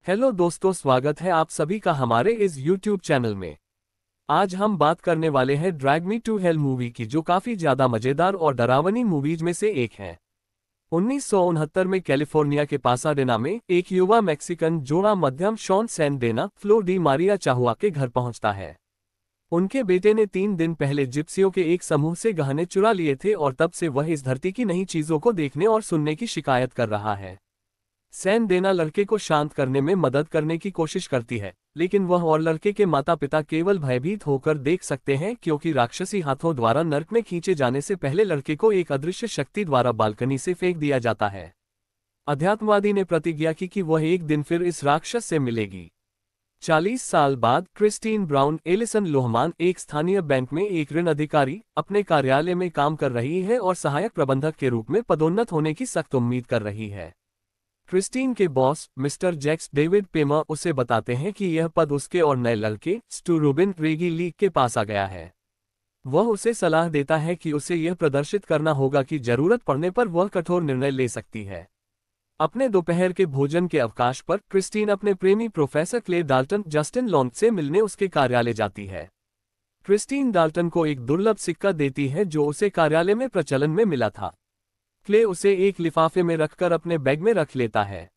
Hello दोस्तों, स्वागत है आप सभी का हमारे इस YouTube चैनल में। आज हम बात करने वाले हैं drag me to hell movie की, जो काफी ज्यादा मजेदार और डरावनी मूवीज में से एक है। 1969 में कैलिफोर्निया के पासाडेना में एक युवा मैक्सिकन जोड़ा मध्यम शॉन सैंडेना फ्लो डी मारिया चाहुआ के घर पहुंचता है। उनके बेटे ने 3 दिन पहले जिप्सियों के एक समूह से गहने चुरा लिए थे और तब से वह इस धरती की नई चीजों को देखने और सुनने की शिकायत कर रहा है। सैंडेना लड़के को शांत करने में मदद करने की कोशिश करती है, लेकिन वह और लड़के के माता पिता केवल भयभीत होकर देख सकते हैं, क्योंकि राक्षसी हाथों द्वारा नर्क में खींचे जाने से पहले लड़के को एक अदृश्य शक्ति द्वारा बालकनी से फेंक दिया जाता है। अध्यात्मवादी ने प्रतिज्ञा की कि वह एक दिन फिर इस राक्षस से मिलेगी। 40 साल बाद क्रिस्टीन ब्राउन एलिसन लोहमान एक स्थानीय बैंक में एक ऋण अधिकारी अपने कार्यालय में काम कर रही है और सहायक प्रबंधक के रूप में पदोन्नत होने की सख्त उम्मीद कर रही है। क्रिस्टीन के बॉस मिस्टर जैक्स डेविड पेमर उसे बताते हैं कि यह पद उसके और नए लड़के स्टू रूबिन रेगी लीग के पास आ गया है। वह उसे सलाह देता है कि उसे यह प्रदर्शित करना होगा कि जरूरत पड़ने पर वह कठोर निर्णय ले सकती है। अपने दोपहर के भोजन के अवकाश पर क्रिस्टीन अपने प्रेमी professor clay Dalton Justin long से मिलने उसके कार्यालय जाती है। क्रिस्टीन डाल्टन को एक दुर्लभ सिक्का देती है जो उसे कार्यालय में प्रचलन में मिला था। क्ले उसे एक लिफाफे में रखकर अपने बैग में रख लेता है।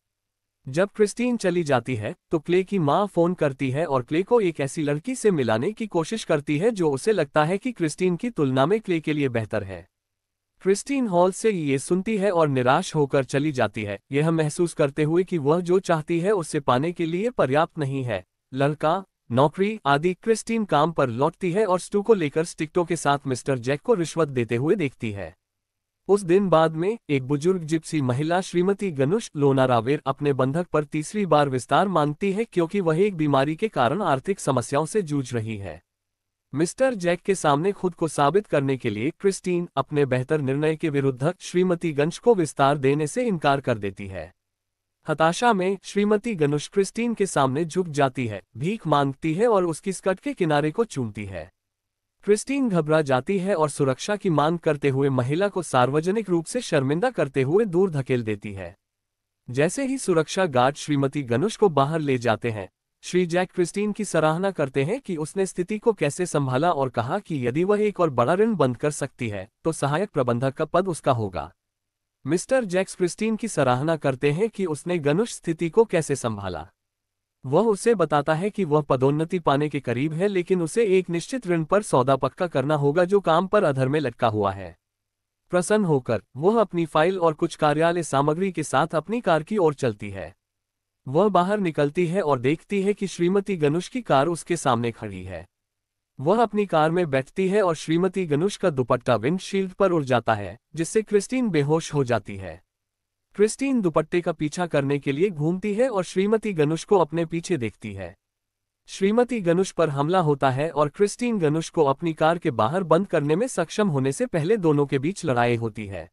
जब क्रिस्टीन चली जाती है तो क्ले की मां फोन करती है और क्ले को एक ऐसी लड़की से मिलाने की कोशिश करती है जो उसे लगता है कि क्रिस्टीन की तुलना में क्ले के लिए बेहतर है। क्रिस्टीन हॉल से ये सुनती है और निराश होकर चली जाती है, यह महसूस करते हुए कि वह जो चाहती है उससे पाने के लिए पर्याप्त नहीं है। लड़का, नौकरी आदि। क्रिस्टीन काम पर लौटती है और स्टू को लेकर स्टिक्टो के साथ मिस्टर जैक को रिश्वत देते हुए देखती है। उस दिन बाद में एक बुजुर्ग जिप्सी महिला श्रीमती गनुश लोनारावेर अपने बंधक पर तीसरी बार विस्तार मांगती है, क्योंकि वह एक बीमारी के कारण आर्थिक समस्याओं से जूझ रही है। मिस्टर जैक के सामने खुद को साबित करने के लिए क्रिस्टीन अपने बेहतर निर्णय के विरुद्ध श्रीमती गनुश को विस्तार देने से इनकार कर देती है। हताशा में श्रीमती गनुश क्रिस्टीन के सामने झुक जाती है, भीख मांगती है और उसकी स्कर्ट के किनारे को चूमती है। क्रिस्टीन घबरा जाती है और सुरक्षा की मांग करते हुए महिला को सार्वजनिक रूप से शर्मिंदा करते हुए दूर धकेल देती है। जैसे ही सुरक्षा गार्ड श्रीमती गनुश को बाहर ले जाते हैं, श्री जैक क्रिस्टीन की सराहना करते हैं कि उसने स्थिति को कैसे संभाला और कहा कि यदि वह एक और बड़ा ऋण बंद कर सकती है तो सहायक प्रबंधक का पद उसका होगा। मिस्टर जैक्स क्रिस्टीन की सराहना करते हैं कि उसने गनुश स्थिति को कैसे संभाला। वह उसे बताता है कि वह पदोन्नति पाने के करीब है, लेकिन उसे एक निश्चित ऋण पर सौदा पक्का करना होगा जो काम पर अधर में लटका हुआ है। प्रसन्न होकर वह अपनी फाइल और कुछ कार्यालय सामग्री के साथ अपनी कार की ओर चलती है। वह बाहर निकलती है और देखती है कि श्रीमती गनुश की कार उसके सामने खड़ी है। वह अपनी कार में बैठती है और श्रीमती गनुश का दुपट्टा विंडशील्ड पर उड़ जाता है, जिससे क्रिस्टीन बेहोश हो जाती है। क्रिस्टीन दुपट्टे का पीछा करने के लिए घूमती है और श्रीमती गनुश को अपने पीछे देखती है। श्रीमती गनुश पर हमला होता है और क्रिस्टीन गनुश को अपनी कार के बाहर बंद करने में सक्षम होने से पहले दोनों के बीच लड़ाई होती है।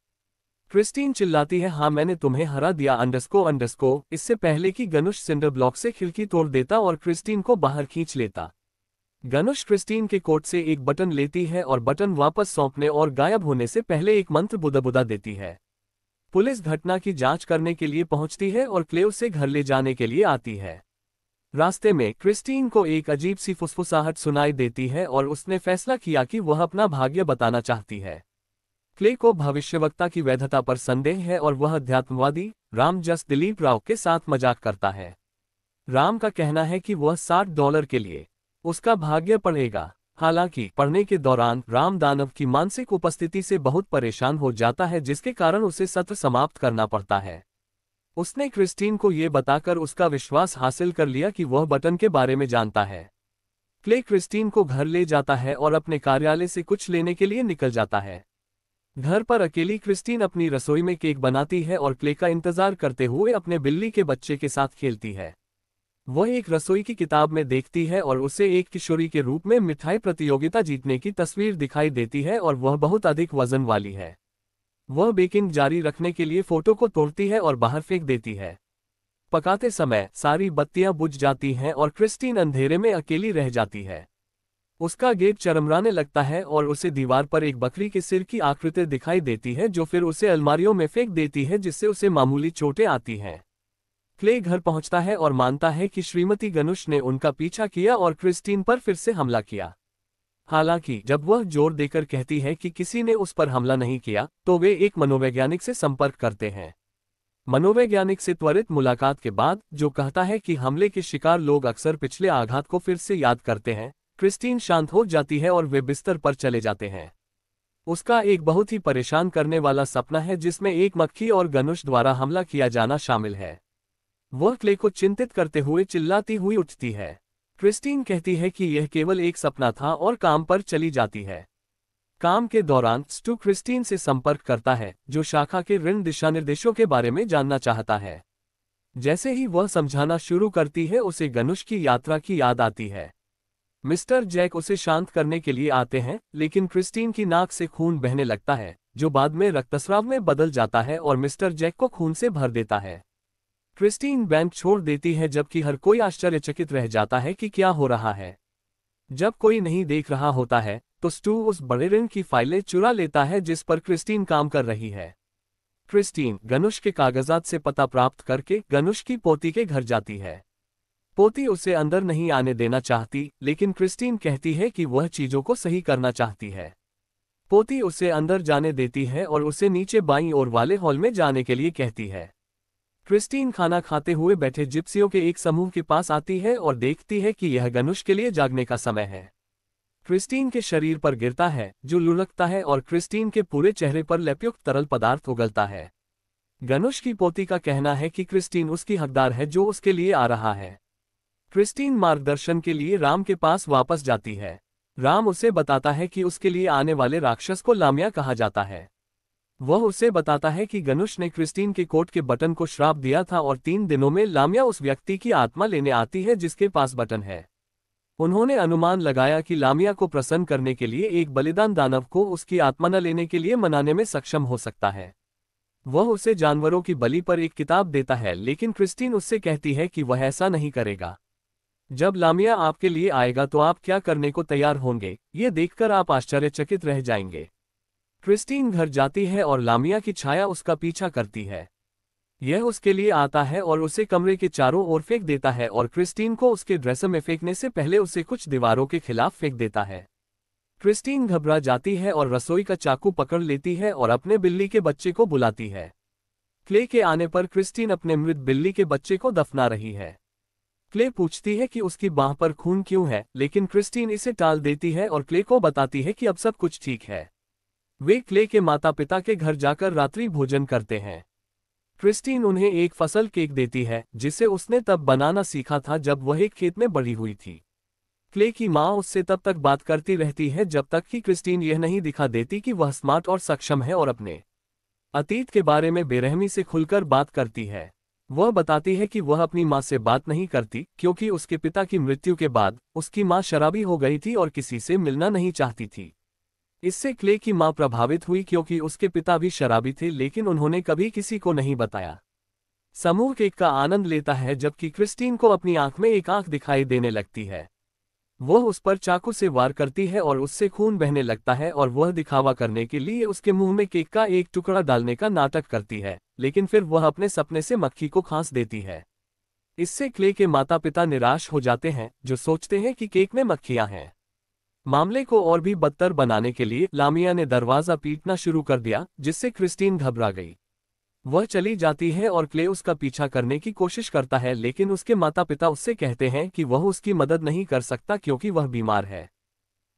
क्रिस्टीन चिल्लाती है, हाँ मैंने तुम्हें हरा दिया अंडरस्को, इससे पहले कि गनुश सिंडर ब्लॉक से खिड़की तोड़ देता और क्रिस्टीन को बाहर खींच लेता। गनुश क्रिस्टीन के कोट से एक बटन लेती है और बटन वापस सौंपने और गायब होने से पहले एक मंत्र बुदा देती है। पुलिस घटना की जांच करने के लिए पहुंचती है और क्ले उसे घर ले जाने के लिए आती है। रास्ते में क्रिस्टीन को एक अजीब सी फुसफुसाहट सुनाई देती है और उसने फैसला किया कि वह अपना भाग्य बताना चाहती है। क्ले को भविष्यवक्ता की वैधता पर संदेह है और वह अध्यात्मवादी राम जस दिलीप राव के साथ मजाक करता है। राम का कहना है कि वह $60 के लिए उसका भाग्य पढ़ेगा। हालांकि पढ़ने के दौरान राम दानव की मानसिक उपस्थिति से बहुत परेशान हो जाता है, जिसके कारण उसे सत्र समाप्त करना पड़ता है। उसने क्रिस्टीन को ये बताकर उसका विश्वास हासिल कर लिया कि वह बटन के बारे में जानता है। क्ले क्रिस्टीन को घर ले जाता है और अपने कार्यालय से कुछ लेने के लिए निकल जाता है। घर पर अकेली क्रिस्टीन अपनी रसोई में केक बनाती है और क्ले का इंतजार करते हुए अपने बिल्ली के बच्चे के साथ खेलती है। वह एक रसोई की किताब में देखती है और उसे एक किशोरी के रूप में मिठाई प्रतियोगिता जीतने की तस्वीर दिखाई देती है और वह बहुत अधिक वजन वाली है। वह बेकिंग जारी रखने के लिए फोटो को तोड़ती है और बाहर फेंक देती है। पकाते समय सारी बत्तियां बुझ जाती हैं और क्रिस्टीन अंधेरे में अकेली रह जाती है। उसका गेट चरमराने लगता है और उसे दीवार पर एक बकरी के सिर की आकृति दिखाई देती है, जो फिर उसे अलमारियों में फेंक देती है, जिससे उसे मामूली चोटें आती हैं। क्ले घर पहुंचता है और मानता है कि श्रीमती गनुश ने उनका पीछा किया और क्रिस्टीन पर फिर से हमला किया। हालांकि जब वह जोर देकर कहती है कि किसी ने उस पर हमला नहीं किया, तो वे एक मनोवैज्ञानिक से संपर्क करते हैं। मनोवैज्ञानिक से त्वरित मुलाकात के बाद, जो कहता है कि हमले के शिकार लोग अक्सर पिछले आघात को फिर से याद करते हैं, क्रिस्टीन शांत हो जाती है और वे बिस्तर पर चले जाते हैं। उसका एक बहुत ही परेशान करने वाला सपना है जिसमें एक मक्खी और गनुश द्वारा हमला किया जाना शामिल है। वह क्ले को चिंतित करते हुए चिल्लाती हुई उठती है। क्रिस्टीन कहती है कि यह केवल एक सपना था और काम पर चली जाती है। काम के दौरान स्टू क्रिस्टीन से संपर्क करता है, जो शाखा के ऋण दिशानिर्देशों के बारे में जानना चाहता है। जैसे ही वह समझाना शुरू करती है, उसे गनुश की यात्रा की याद आती है। मिस्टर जैक उसे शांत करने के लिए आते हैं, लेकिन क्रिस्टीन की नाक से खून बहने लगता है, जो बाद में रक्तस्राव में बदल जाता है और मिस्टर जैक को खून से भर देता है। क्रिस्टीन बैंक छोड़ देती है, जबकि हर कोई आश्चर्यचकित रह जाता है कि क्या हो रहा है। जब कोई नहीं देख रहा होता है, तो स्टू उस बड़े ऋण की फाइलें चुरा लेता है जिस पर क्रिस्टीन काम कर रही है। क्रिस्टीन गनुश के कागजात से पता प्राप्त करके गनुश की पोती के घर जाती है। पोती उसे अंदर नहीं आने देना चाहती, लेकिन क्रिस्टीन कहती है कि वह चीजों को सही करना चाहती है। पोती उसे अंदर जाने देती है और उसे नीचे बाईं ओर वाले हॉल में जाने के लिए कहती है। क्रिस्टीन खाना खाते हुए बैठे जिप्सियों के एक समूह के पास आती है और देखती है कि यह गनुश के लिए जागने का समय है। क्रिस्टीन के शरीर पर गिरता है, जो लुढ़कता है और क्रिस्टीन के पूरे चेहरे पर लेपयुक्त तरल पदार्थ उगलता है। गनुश की पोती का कहना है कि क्रिस्टीन उसकी हकदार है जो उसके लिए आ रहा है। क्रिस्टीन मार्गदर्शन के लिए राम के पास वापस जाती है। राम उसे बताता है कि उसके लिए आने वाले राक्षस को लामिया कहा जाता है। वह उसे बताता है कि गनुश ने क्रिस्टीन के कोट के बटन को श्राप दिया था और 3 दिनों में लामिया उस व्यक्ति की आत्मा लेने आती है जिसके पास बटन है। उन्होंने अनुमान लगाया कि लामिया को प्रसन्न करने के लिए एक बलिदान दानव को उसकी आत्मा न लेने के लिए मनाने में सक्षम हो सकता है। वह उसे जानवरों की बलि पर एक किताब देता है, लेकिन क्रिस्टीन उससे कहती है कि वह ऐसा नहीं करेगा। जब लामिया आपके लिए आएगा तो आप क्या करने को तैयार होंगे, ये देखकर आप आश्चर्यचकित रह जाएंगे। क्रिस्टीन घर जाती है और लामिया की छाया उसका पीछा करती है। यह उसके लिए आता है और उसे कमरे के चारों ओर फेंक देता है और क्रिस्टीन को उसके ड्रेसर में फेंकने से पहले उसे कुछ दीवारों के खिलाफ फेंक देता है। क्रिस्टीन घबरा जाती है और रसोई का चाकू पकड़ लेती है और अपने बिल्ली के बच्चे को बुलाती है। क्ले के आने पर क्रिस्टीन अपने मृत बिल्ली के बच्चे को दफना रही है। क्ले पूछती है कि उसकी बाह पर खून क्यों है, लेकिन क्रिस्टीन इसे टाल देती है और क्ले को बताती है कि अब सब कुछ ठीक है। वे क्ले के माता पिता के घर जाकर रात्रि भोजन करते हैं। क्रिस्टीन उन्हें एक फसल केक देती है, जिसे उसने तब बनाना सीखा था जब वह एक खेत में बड़ी हुई थी। क्ले की माँ उससे तब तक बात करती रहती है जब तक कि क्रिस्टीन यह नहीं दिखा देती कि वह स्मार्ट और सक्षम है और अपने अतीत के बारे में बेरहमी से खुलकर बात करती है। वह बताती है कि वह अपनी माँ से बात नहीं करती क्योंकि उसके पिता की मृत्यु के बाद उसकी माँ शराबी हो गई थी और किसी से मिलना नहीं चाहती थी। इससे क्ले की माँ प्रभावित हुई क्योंकि उसके पिता भी शराबी थे, लेकिन उन्होंने कभी किसी को नहीं बताया। समूह केक का आनंद लेता है जबकि क्रिस्टीन को अपनी आंख में एक आंख दिखाई देने लगती है। वह उस पर चाकू से वार करती है और उससे खून बहने लगता है और वह दिखावा करने के लिए उसके मुंह में केक का एक टुकड़ा डालने का नाटक करती है, लेकिन फिर वह अपने सपने से मक्खी को खांस देती है। इससे क्ले के माता पिता निराश हो जाते हैं, जो सोचते हैं कि केक में मक्खियां हैं। मामले को और भी बदतर बनाने के लिए लामिया ने दरवाजा पीटना शुरू कर दिया, जिससे क्रिस्टीन घबरा गई। वह चली जाती है और क्ले उसका पीछा करने की कोशिश करता है, लेकिन उसके माता पिता उससे कहते हैं कि वह उसकी मदद नहीं कर सकता क्योंकि वह बीमार है।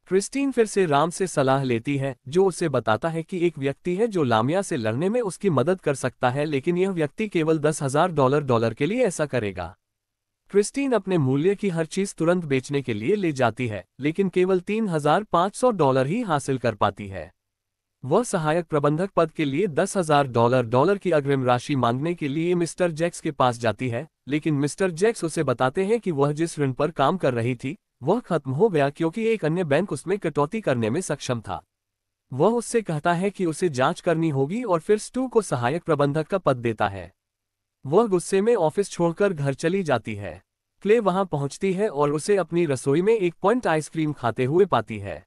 क्रिस्टीन फिर से राम से सलाह लेती है, जो उसे बताता है कि एक व्यक्ति है जो लामिया से लड़ने में उसकी मदद कर सकता है, लेकिन यह व्यक्ति केवल $10,000 के लिए ऐसा करेगा। क्रिस्टीन अपने मूल्य की हर चीज तुरंत बेचने के लिए ले जाती है, लेकिन केवल $3,500 ही हासिल कर पाती है। वह सहायक प्रबंधक पद के लिए $10,000 की अग्रिम राशि मांगने के लिए मिस्टर जैक्स के पास जाती है, लेकिन मिस्टर जैक्स उसे बताते हैं कि वह जिस ऋण पर काम कर रही थी वह खत्म हो गया क्योंकि एक अन्य बैंक उसमें कटौती करने में सक्षम था। वह उससे कहता है कि उसे जांच करनी होगी और फिर स्टू को सहायक प्रबंधक का पद देता है। वह गुस्से में ऑफिस छोड़कर घर चली जाती है। क्ले वहां पहुंचती है और उसे अपनी रसोई में एक पॉइंट आइसक्रीम खाते हुए पाती है।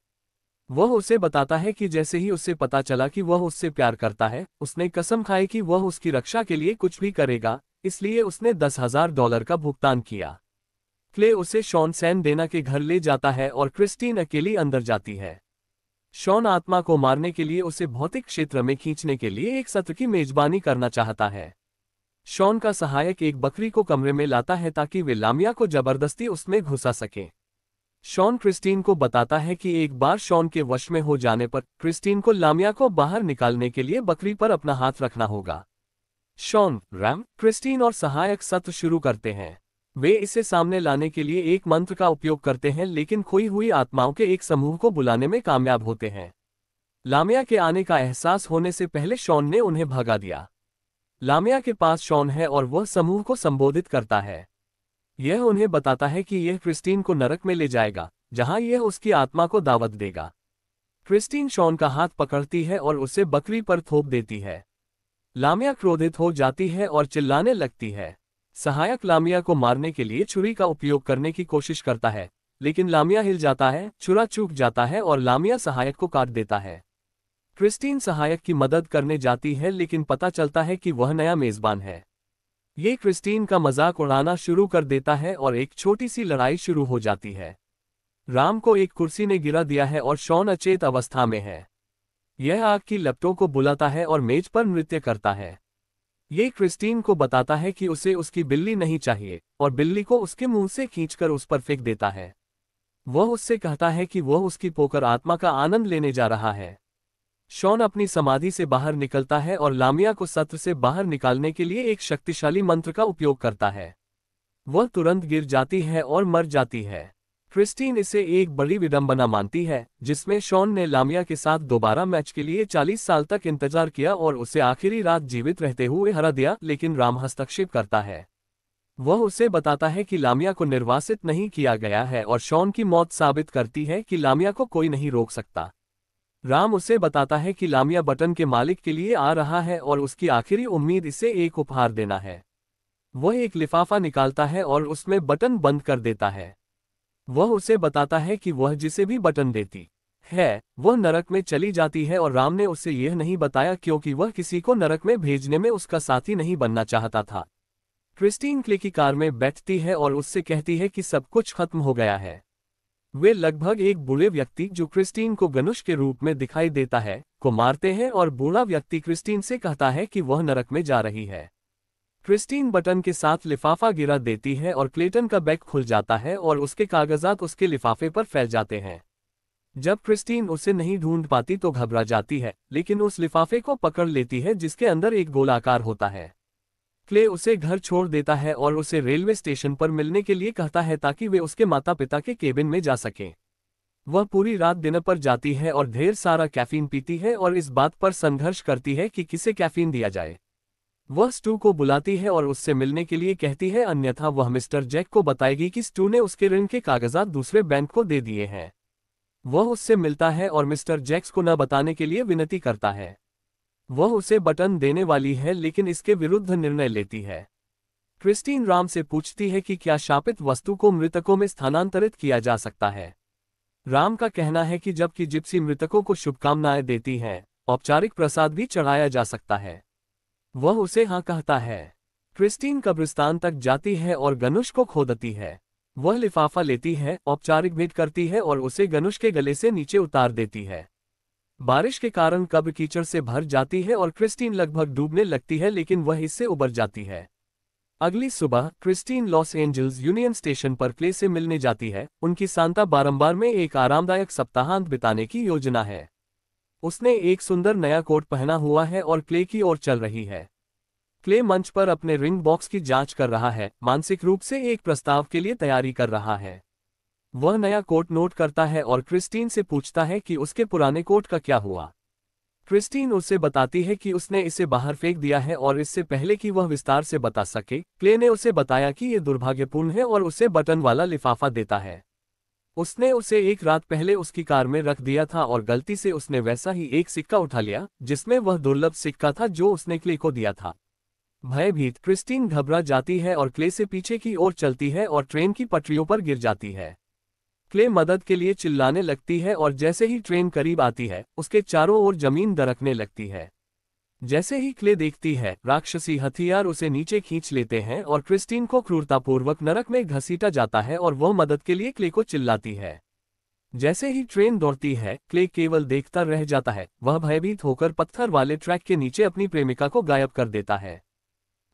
वह उसे बताता है कि जैसे ही उसे पता चला कि वह उससे प्यार करता है, उसने कसम खाई कि वह उसकी रक्षा के लिए कुछ भी करेगा, इसलिए उसने $10,000 का भुगतान किया। क्ले उसे शॉन सैन डेना के घर ले जाता है और क्रिस्टीन अकेली अंदर जाती है। शॉन आत्मा को मारने के लिए उसे भौतिक क्षेत्र में खींचने के लिए एक सत्र की मेजबानी करना चाहता है। शॉन का सहायक एक बकरी को कमरे में लाता है ताकि वे लामिया को जबरदस्ती उसमें घुसा सके। शॉन क्रिस्टीन को बताता है कि एक बार शॉन के वश में हो जाने पर क्रिस्टीन को लामिया को बाहर निकालने के लिए बकरी पर अपना हाथ रखना होगा। शॉन, रैम, क्रिस्टीन और सहायक सत्र शुरू करते हैं। वे इसे सामने लाने के लिए एक मंत्र का उपयोग करते हैं लेकिन खोई हुई आत्माओं के एक समूह को बुलाने में कामयाब होते हैं। लामिया के आने का एहसास होने से पहले शॉन ने उन्हें भगा दिया। लामिया के पास शॉन है और वह समूह को संबोधित करता है। यह उन्हें बताता है कि यह क्रिस्टीन को नरक में ले जाएगा, जहां यह उसकी आत्मा को दावत देगा। क्रिस्टीन शॉन का हाथ पकड़ती है और उसे बकरी पर थोप देती है। लामिया क्रोधित हो जाती है और चिल्लाने लगती है। सहायक लामिया को मारने के लिए छुरी का उपयोग करने की कोशिश करता है, लेकिन लामिया हिल जाता है, छुरा चूक जाता है और लामिया सहायक को काट देता है। क्रिस्टीन सहायक की मदद करने जाती है लेकिन पता चलता है कि वह नया मेजबान है। ये क्रिस्टीन का मजाक उड़ाना शुरू कर देता है और एक छोटी सी लड़ाई शुरू हो जाती है। राम को एक कुर्सी ने गिरा दिया है और शॉन अचेत अवस्था में है। यह आग की लपटों को बुलाता है और मेज पर नृत्य करता है। ये क्रिस्टीन को बताता है कि उसे उसकी बिल्ली नहीं चाहिए और बिल्ली को उसके मुंह से खींचकर उस पर फेंक देता है। वह उससे कहता है कि वह उसकी पोकर आत्मा का आनंद लेने जा रहा है। शॉन अपनी समाधि से बाहर निकलता है और लामिया को सत्र से बाहर निकालने के लिए एक शक्तिशाली मंत्र का उपयोग करता है। वह तुरंत गिर जाती है और मर जाती है। क्रिस्टीन इसे एक बड़ी विडंबना मानती है, जिसमें शॉन ने लामिया के साथ दोबारा मैच के लिए 40 साल तक इंतजार किया और उसे आखिरी रात जीवित रहते हुए हरा दिया, लेकिन राम हस्तक्षेप करता है। वह उसे बताता है कि लामिया को निर्वासित नहीं किया गया है और शॉन की मौत साबित करती है कि लामिया को कोई नहीं रोक सकता। राम उसे बताता है कि लामिया बटन के मालिक के लिए आ रहा है और उसकी आखिरी उम्मीद इसे एक उपहार देना है। वह एक लिफाफा निकालता है और उसमें बटन बंद कर देता है। वह उसे बताता है कि वह जिसे भी बटन देती है वह नरक में चली जाती है और राम ने उसे यह नहीं बताया क्योंकि वह किसी को नरक में भेजने में उसका साथी नहीं बनना चाहता था। क्रिस्टीन क्ले की कार में बैठती है और उससे कहती है कि सब कुछ खत्म हो गया है। वे लगभग एक बूढ़े व्यक्ति जो क्रिस्टीन को गनुश के रूप में दिखाई देता है को मारते हैं और बूढ़ा व्यक्ति क्रिस्टीन से कहता है कि वह नरक में जा रही है। क्रिस्टीन बटन के साथ लिफाफा गिरा देती है और क्लेटन का बैग खुल जाता है और उसके कागजात उसके लिफाफे पर फैल जाते हैं। जब क्रिस्टीन उसे नहीं ढूंढ पाती तो घबरा जाती है, लेकिन उस लिफाफे को पकड़ लेती है जिसके अंदर एक गोलाकार होता है। क्ले उसे घर छोड़ देता है और उसे रेलवे स्टेशन पर मिलने के लिए कहता है ताकि वे उसके माता पिता के केबिन में जा सकें। वह पूरी रात डिनर पर जाती है और ढेर सारा कैफीन पीती है और इस बात पर संघर्ष करती है कि किसे कैफीन दिया जाए। वह स्टू को बुलाती है और उससे मिलने के लिए कहती है, अन्यथा वह मिस्टर जैक को बताएगी कि स्टू ने उसके ऋण के कागजात दूसरे बैंक को दे दिए हैं। वह उससे मिलता है और मिस्टर जैक्स को न बताने के लिए विनती करता है। वह उसे बटन देने वाली है लेकिन इसके विरुद्ध निर्णय लेती है। क्रिस्टीन राम से पूछती है कि क्या शापित वस्तु को मृतकों में स्थानांतरित किया जा सकता है। राम का कहना है कि जबकि जिप्सी मृतकों को शुभकामनाएं देती हैं, औपचारिक प्रसाद भी चढ़ाया जा सकता है। वह उसे हाँ कहता है। क्रिस्टीन कब्रिस्तान तक जाती है और गनुश को खोदती है। वह लिफाफा लेती है, औपचारिक भेंट करती है और उसे गनुश के गले से नीचे उतार देती है। बारिश के कारण कब्र कीचड़ से भर जाती है और क्रिस्टीन लगभग डूबने लगती है, लेकिन वह इससे उबर जाती है। अगली सुबह Christine Los Angeles union station पर क्ले से मिलने जाती है। उनकी सांता बारंबार में एक आरामदायक सप्ताहांत बिताने की योजना है। उसने एक सुंदर नया कोट पहना हुआ है और क्ले की ओर चल रही है। क्ले मंच पर अपने रिंग बॉक्स की जांच कर रहा है, मानसिक रूप से एक प्रस्ताव के लिए तैयारी कर रहा है। वह नया कोट नोट करता है और क्रिस्टीन से पूछता है कि उसके पुराने कोट का क्या हुआ। क्रिस्टीन उसे बताती है कि उसने इसे बाहर फेंक दिया है और इससे पहले कि वह विस्तार से बता सके, क्ले ने उसे बताया कि यह दुर्भाग्यपूर्ण है और उसे बटन वाला लिफाफा देता है। उसने उसे एक रात पहले उसकी कार में रख दिया था और गलती से उसने वैसा ही एक सिक्का उठा लिया जिसमें वह दुर्लभ सिक्का था जो उसने क्ले को दिया था। भयभीत क्रिस्टीन घबरा जाती है और क्ले से पीछे की ओर चलती है और ट्रेन की पटरियों पर गिर जाती है। क्ले मदद के लिए चिल्लाने लगती है और जैसे ही ट्रेन करीब आती है, उसके चारों ओर जमीन दरकने लगती है। जैसे ही क्ले देखती है, राक्षसी हथियार उसे नीचे खींच लेते हैं और क्रिस्टीन को क्रूरतापूर्वक नरक में घसीटा जाता है और वह मदद के लिए क्ले को चिल्लाती है। जैसे ही ट्रेन दौड़ती है, क्ले केवल देखता रह जाता है। वह भयभीत होकर पत्थर वाले ट्रैक के नीचे अपनी प्रेमिका को गायब कर देता है।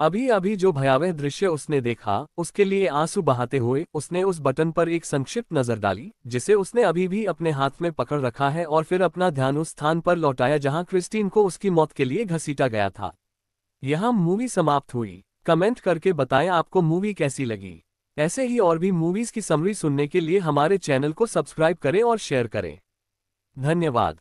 अभी अभी जो भयावह दृश्य उसने देखा, उसके लिए आंसू बहाते हुए उसने उस बटन पर एक संक्षिप्त नजर डाली, जिसे उसने अभी भी अपने हाथ में पकड़ रखा है, और फिर अपना ध्यान उस स्थान पर लौटाया जहां क्रिस्टीन को उसकी मौत के लिए घसीटा गया था। यहाँ मूवी समाप्त हुई। कमेंट करके बताएं आपको मूवी कैसी लगी। ऐसे ही और भी मूवीज की समरी सुनने के लिए हमारे चैनल को सब्सक्राइब करें और शेयर करें। धन्यवाद।